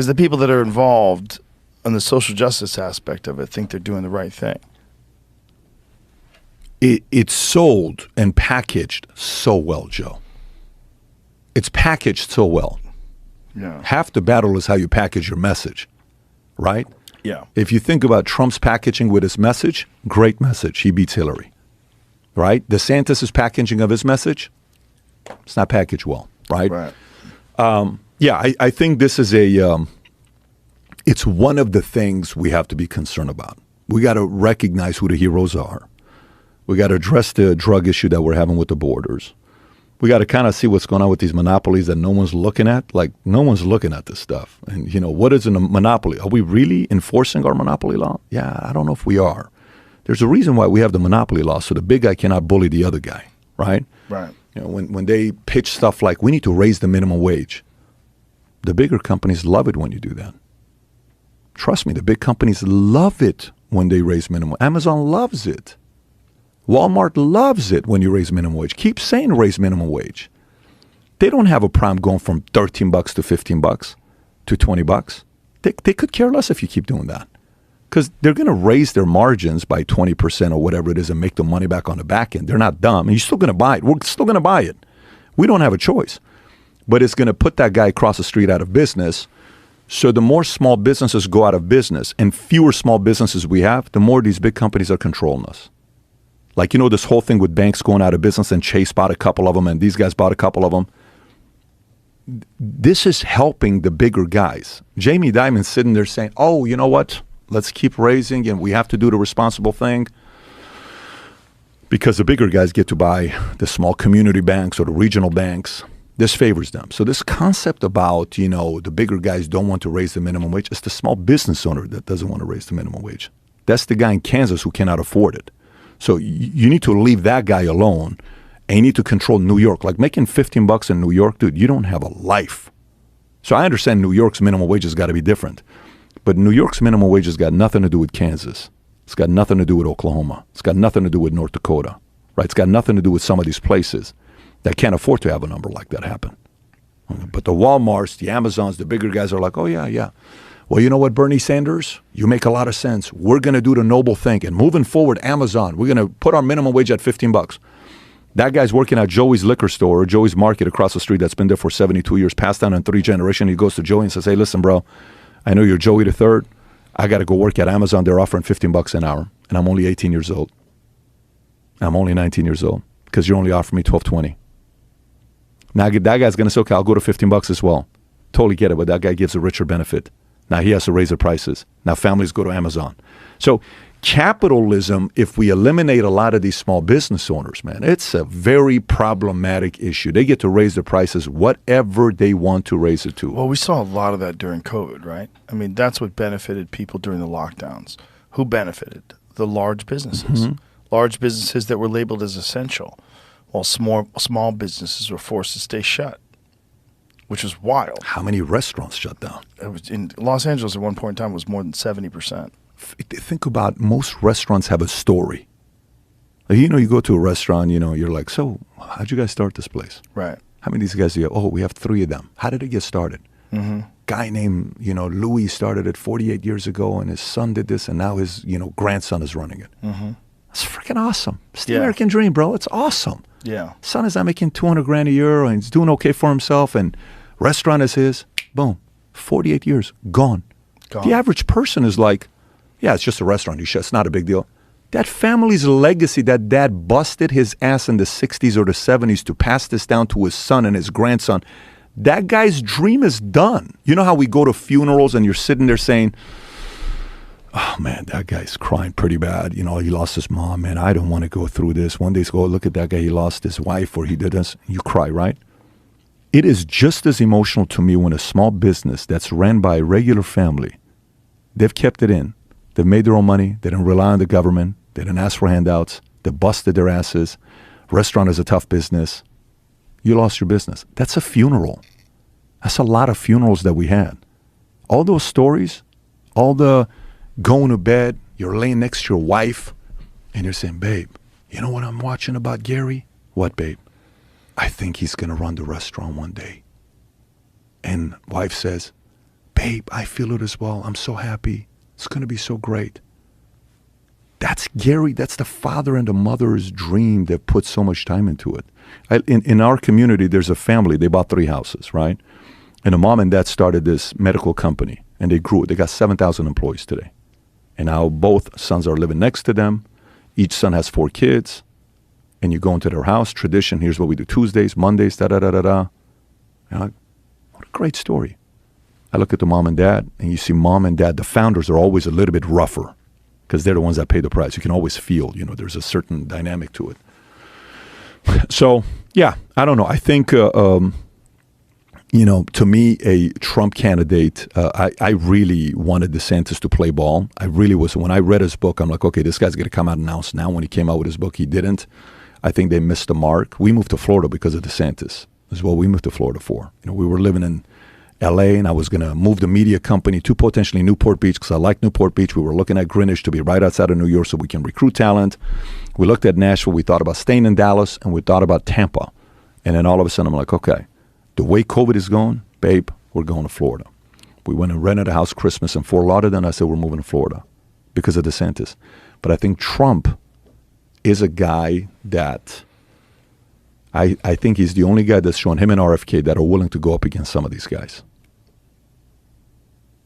Because the people that are involved in the social justice aspect of it think they're doing the right thing. It's sold and packaged so well, Joe. It's packaged so well. Yeah. Half the battle is how you package your message, right? Yeah. If you think about Trump's packaging with his message, great message. He beats Hillary, right? DeSantis' packaging of his message, it's not packaged well, right? Right. I think this is it's one of the things we have to be concerned about. We got to recognize who the heroes are. We got to address the drug issue that we're having with the borders. We got to kind of see what's going on with these monopolies that no one's looking at. Like, no one's looking at this stuff. And, what is a monopoly? Are we really enforcing our monopoly law? Yeah, I don't know if we are. There's a reason why we have the monopoly law, so the big guy cannot bully the other guy, right? Right. When they pitch stuff like, we need to raise the minimum wage, the bigger companies love it when you do that. Trust me, the big companies love it when they raise minimum. Amazon loves it. Walmart loves it when you raise minimum wage. Keep saying raise minimum wage. They don't have a problem going from $13 to $15 to $20. They could care less if you keep doing that, because they're going to raise their margins by 20% or whatever it is and make the money back on the back end. They're not dumb. And you're still going to buy it. We're still going to buy it. We don't have a choice. But it's going to put that guy across the street out of business. So the more small businesses go out of business and fewer small businesses we have, the more these big companies are controlling us. Like, this whole thing with banks going out of business, and Chase bought a couple of them and these guys bought a couple of them. This is helping the bigger guys. Jamie Dimon's sitting there saying, oh, you know what? Let's keep raising, and we have to do the responsible thing, because the bigger guys get to buy the small community banks or the regional banks. This favors them. So this concept about, the bigger guys don't want to raise the minimum wage, it's the small business owner that doesn't want to raise the minimum wage. That's the guy in Kansas who cannot afford it. So you need to leave that guy alone, and you need to control New York. Like, making $15 in New York, dude, you don't have a life. So I understand New York's minimum wage has got to be different. But New York's minimum wage has got nothing to do with Kansas. It's got nothing to do with Oklahoma. It's got nothing to do with North Dakota, right? It's got nothing to do with some of these places that can't afford to have a number like that happen. But the Walmarts, the Amazons, the bigger guys are like, oh, yeah. Well, you know what, Bernie Sanders? You make a lot of sense. We're going to do the noble thing. And moving forward, Amazon, we're going to put our minimum wage at $15. That guy's working at Joey's liquor store or Joey's market across the street that's been there for 72 years, passed down in 3 generations. He goes to Joey and says, hey, listen, bro, I know you're Joey the third. I got to go work at Amazon. They're offering $15 an hour, and I'm only 18 years old. I'm only 19 years old because you're only offering me $12.20. Now, that guy's going to say, okay, I'll go to $15 as well. Totally get it, but that guy gives a richer benefit. Now he has to raise the prices. Now families go to Amazon. So capitalism, if we eliminate a lot of these small business owners, man, it's a very problematic issue. They get to raise the prices whatever they want to raise it to. Well, we saw a lot of that during COVID, right? I mean, that's what benefited people during the lockdowns. Who benefited? The large businesses. Mm-hmm. Large businesses that were labeled as essential, while small businesses were forced to stay shut, which was wild. How many restaurants shut down? It was in Los Angeles at one point in time, it was more than 70%. Think about, most restaurants have a story. You go to a restaurant, you're like, so how'd you guys start this place? Right. How many of these guys do you have? Oh, we have 3 of them. How did it get started? Mm-hmm. Guy named, Louis started it 48 years ago, and his son did this, and now his, grandson is running it. Mm-hmm. That's freaking awesome. It's the American dream, bro. It's awesome. Yeah. Son is not making $200,000 a year, and he's doing okay for himself, and restaurant is his. Boom. 48 years. Gone. The average person is like, yeah, it's just a restaurant. It's not a big deal. That family's legacy, that dad busted his ass in the 60s or the 70s to pass this down to his son and his grandson, that guy's dream is done. You know how we go to funerals and you're sitting there saying, oh, man, that guy's crying pretty bad. He lost his mom, man. I don't want to go through this. One day, go, look at that guy. He lost his wife or he did this. You cry, right? It is just as emotional to me when a small business that's ran by a regular family, they've kept it in. They've made their own money. They didn't rely on the government. They didn't ask for handouts. They busted their asses. Restaurant is a tough business. You lost your business. That's a funeral. That's a lot of funerals that we had. All those stories, all the going to bed, you're laying next to your wife, and you're saying, babe, you know what I'm watching about Gary? What, babe? I think he's going to run the restaurant one day. And wife says, babe, I feel it as well. I'm so happy. It's going to be so great. That's Gary. That's the father and the mother's dream that put so much time into it. In our community, there's a family. They bought 3 houses, right? And the mom and dad started this medical company, and they grew it. They got 7,000 employees today. And now both sons are living next to them. Each son has 4 kids. And you go into their house, tradition, here's what we do Tuesdays, Mondays, da-da-da-da-da. Like, what a great story. I look at the mom and dad, and you see mom and dad, the founders are always a little bit rougher because they're the ones that pay the price. You can always feel, there's a certain dynamic to it. So, yeah, I don't know. I think, to me, a Trump candidate, I really wanted DeSantis to play ball. I really was. When I read his book, I'm like, okay, this guy's going to come out and announce now. When he came out with his book, he didn't. I think they missed the mark. We moved to Florida because of DeSantis. This is what we moved to Florida for. We were living in L.A., and I was going to move the media company to potentially Newport Beach because I like Newport Beach. We were looking at Greenwich to be right outside of New York so we can recruit talent. We looked at Nashville. We thought about staying in Dallas, and we thought about Tampa. And then all of a sudden, I'm like, okay, the way COVID is going, babe, we're going to Florida. We went and rented a house Christmas in Fort Lauderdale, and I said we're moving to Florida because of DeSantis. But I think Trump is a guy that I think he's the only guy that's shown, him and RFK, that are willing to go up against some of these guys.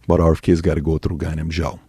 But RFK's got to go through a guy named Joe.